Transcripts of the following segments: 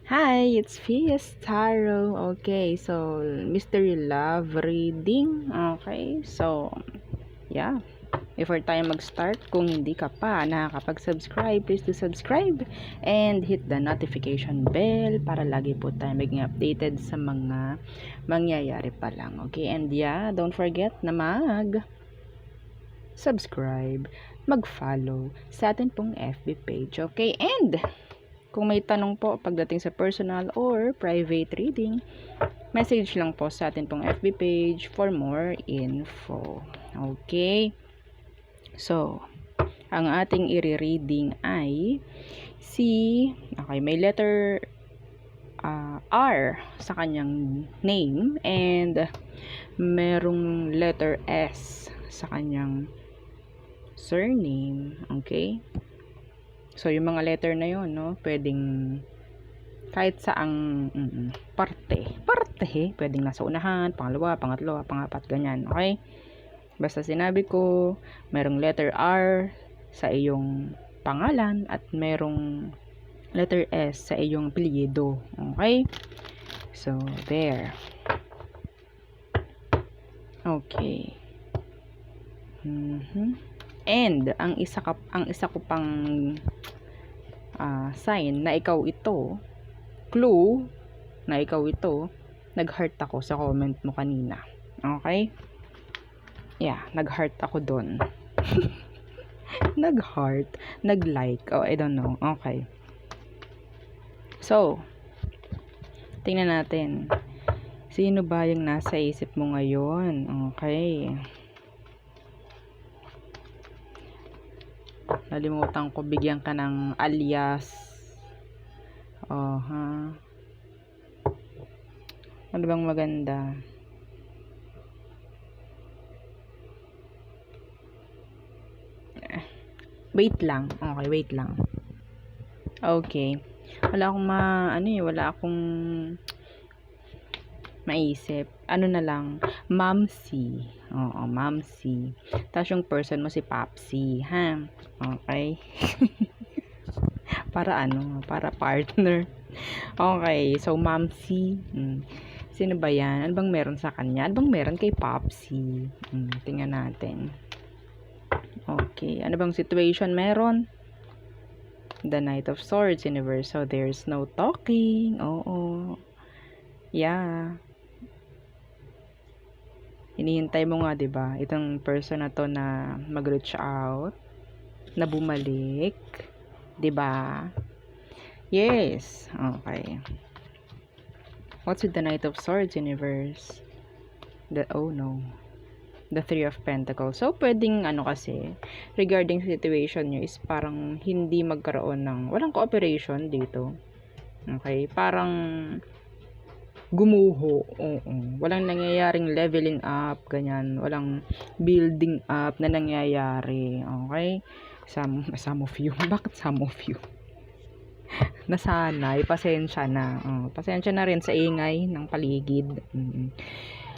Hi, it's Fias Tarot. Okay, so mystery love reading. Okay, so yeah. Before tayo mag-start, kung hindi ka pa nakakapag-subscribe, please do subscribe and hit the notification bell para lagi po tayo maging updated sa mga mangyayari pa lang. Okay, and yeah, don't forget na subscribe, mag-follow sa atin pong FB page. Okay, and kung may tanong po pagdating sa personal or private reading, message lang po sa atin pong FB page for more info. Okay? So, ang ating i-reading ay okay, may letter R sa kanyang name and merong letter S sa kanyang surname. Okay? So, yung mga letter na yon, no, pwedeng kahit saang parte, pwedeng nasa unahan, pangalawa, pangatlo, pangapat, ganyan, okay? Basta sinabi ko, merong letter R sa iyong pangalan at merong letter S sa iyong apelyido, okay? So, there. Okay. And ang isa ko pang sign na ikaw ito, clue na ikaw ito, nag-heart ako sa comment mo kanina. Okay? Yeah, nag-heart ako doon. Nag-heart, nag-like, I don't know. Okay. So, tingnan natin. Sino ba yung nasa isip mo ngayon? Okay. Nalimutan ko, bigyan ka ng alias. Ano bang maganda? Wait lang. Okay, wait lang. Okay. Wala akong maisip. Ano na lang, Mamsi. Oo, Mamsi. Tapos yung person mo si Papsi, ha? Okay. Para partner. Okay, so Mamsi. Sino ba yan? Ano bang meron sa kanya? Ano bang meron kay Papsi? Tingnan natin. Okay, ano bang situation meron? The Knight of Swords, Universe. So, there's no talking. Oo. Yeah. Hinihintay mo nga, 'di ba? Itong person na to na mag-reach out, na bumalik, 'di ba? Yes. Okay. What's with the Knight of Swords, Universe? The Three of Pentacles. So, pwedeng kasi, regarding situation nyo is parang hindi magkaroon ng, walang cooperation dito. Okay? Parang gumuho. Walang nangyayaring leveling up, ganyan. Walang building up na nangyayari. Okay? Some of you. Bakit some of you? Nasanay, pasensya na. Pasensya na rin sa ingay ng paligid.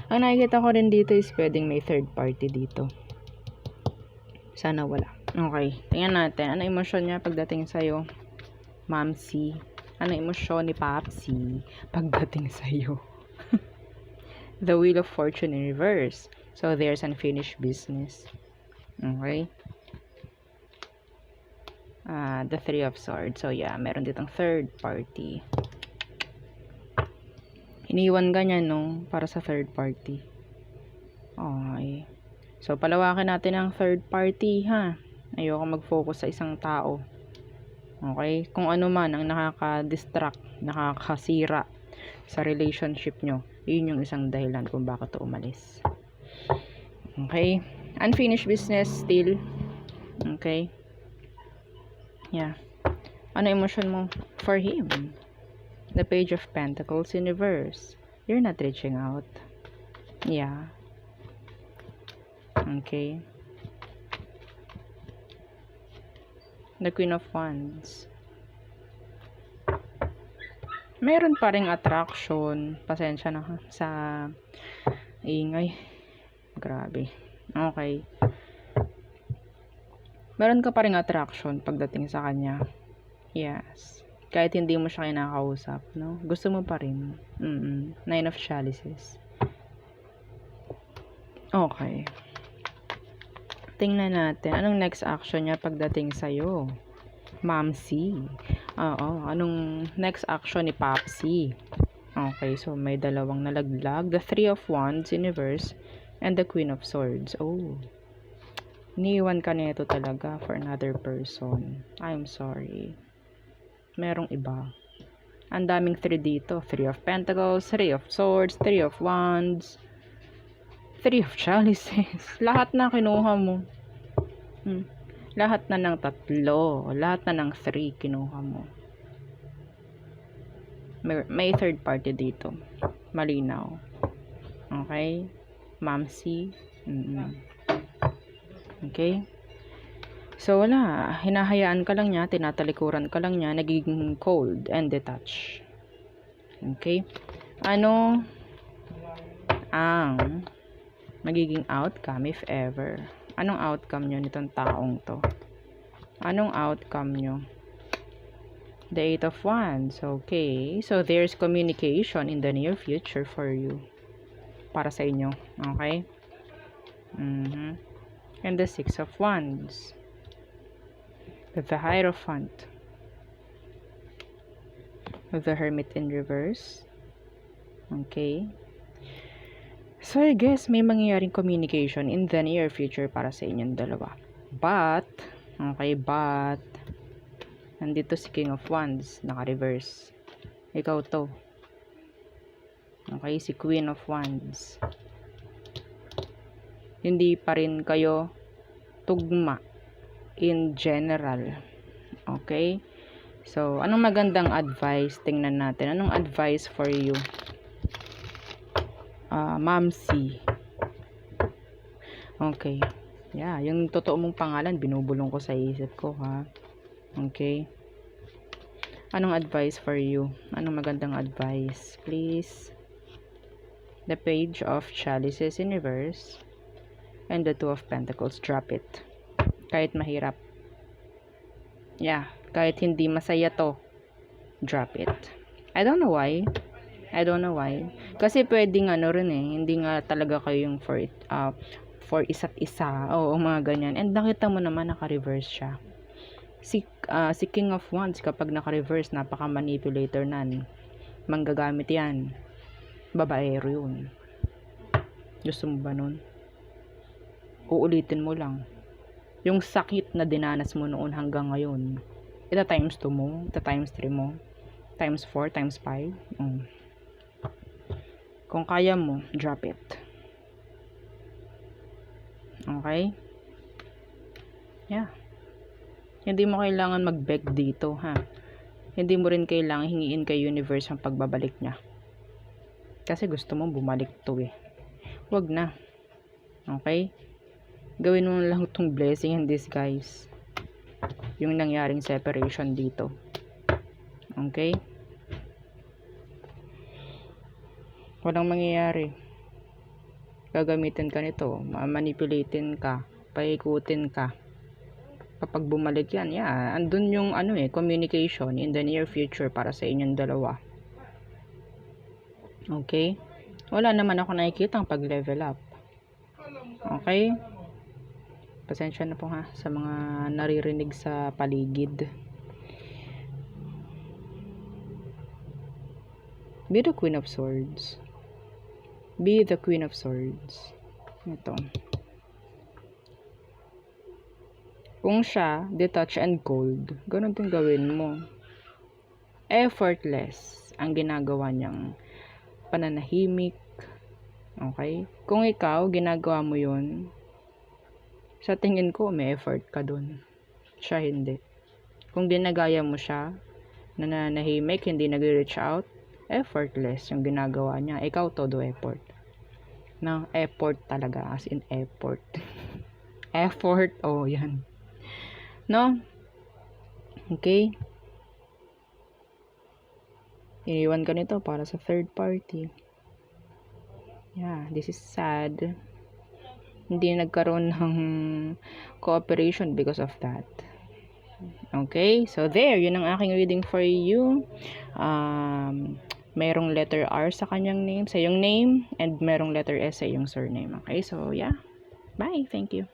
Ang nakikita ko rin dito is pwedeng may third party dito. Sana wala. Okay, tingnan natin. Ano emosyon niya pagdating sa'yo? Mamsi. Ano emosyon ni Papsi pagdating sa'yo? The Wheel of Fortune in reverse. So, there's unfinished business. Okay? The Three of Swords. So, yeah, meron ditong third party. Iniwan ka niya, no? Para sa third party. Okay. So, palawakin natin ang third party, ha? Ayoko mag-focus sa isang tao. Okay? Kung ano man ang nakaka-distract, nakakasira sa relationship nyo, yun yung isang dahilan kung bakit to umalis. Okay? Unfinished business still. Okay? Yeah. Ano emotion mo for him? The Page of Pentacles in reverse. You're not reaching out. Yeah. Okay. The Queen of Wands. Meron pa ring attraction. Pasensya na sa ingay. Grabe. Okay. Meron ka pa ring attraction pagdating sa kanya. Yes. Kahit hindi mo siya kinakausap, no? Gusto mo pa rin. Nine of Chalices. Okay. Tingnan natin. Anong next action niya pagdating sa'yo? Mamsi. Oo. Anong next action ni Papsi? Okay. So, may dalawang nalaglag. The Three of Wands, Universe, and the Queen of Swords. Oh. Iniwan ka nito talaga for another person. I'm sorry. Merong iba. Ang daming 3 dito. 3 of Pentacles, 3 of Swords, 3 of Wands, 3 of Chalices. Lahat na kinuha mo. Lahat na ng 3. Lahat na ng 3 kinuha mo. May third party dito. Malinaw. Okay? Mamsi. Okay? So, wala. Hinahayaan ka lang niya, tinatalikuran ka lang niya, nagiging cold and detached. Okay? Ano ang magiging outcome if ever? Anong outcome nyo nitong taong to? Anong outcome nyo? The 8 of Wands. Okay. So, there's communication in the near future for you. Para sa inyo. Okay? And the 6 of Wands. The Hierophant. The Hermit in reverse. Okay. So, I guess may mangyayaring communication in the near future para sa inyong dalawa. But, nandito si King of Wands, naka-reverse. Ikaw to. Okay, si Queen of Wands. Hindi pa rin kayo tugma in general. Okay? So, anong magandang advice? Tingnan natin. Anong advice for you? Mamsi. Okay. Yeah, yung totoo mong pangalan, binubulong ko sa isip ko, ha? Okay. Anong advice for you? Anong magandang advice? Please. The Page of Chalices in reverse. And the Two of Pentacles. Drop it. Kahit mahirap. Yeah. Kahit hindi masaya to. Drop it. I don't know why. Kasi pwedeng rin hindi nga talaga kayong for isa't isa. Oo, mga ganyan. And nakita mo naman naka-reverse siya. Si King of Wands kapag naka-reverse, napaka-manipulator nan. Manggagamit yan. Babaero yun. Gusto mo ba nun? Uulitin mo lang. Yung sakit na dinanas mo noon hanggang ngayon. Ita times 2 mo, ita times 3 mo, times 4, times 5. Kung kaya mo, drop it. Okay? Yeah. Hindi mo kailangan mag-beg dito, ha? Hindi mo rin kailangan hingiin kay universe ang pagbabalik niya. Kasi gusto mo bumalik to eh. Wag na. Okay? Gawin mo lang itong blessing in disguise. Yung nangyaring separation dito. Okay? Walang mangyayari. Gagamitin ka nito. Manipulatin ka. Paikutin ka. Kapag bumalik yan, yeah, andun yung communication in the near future para sa inyong dalawa. Okay? Wala naman ako nakikita ang pag-level up. Okay? Pasensya na po ha sa mga naririnig sa paligid. Be the Queen of Swords. Be the Queen of Swords. Ito. Kung siya, detached and cold, ganun din gawin mo. Effortless ang ginagawa niyang pananahimik. Okay? Kung ikaw, ginagawa mo yun, sa tingin ko, may effort ka dun. Siya hindi. Kung ginagaya mo siya, nananahimik, hindi nag-reach out, effortless yung ginagawa niya. Ikaw, todo effort. No, effort talaga, as in effort. Effort, oh, yan. No? Okay? Iniwan ka nito para sa third party. Yeah, this is sad. Hindi nagkaroon ng cooperation because of that. Okay? So, there. Yun ang aking reading for you. Merong letter R sa kanyang name, sa iyong name, and merong letter S sa iyong surname. Okay? So, yeah. Bye. Thank you.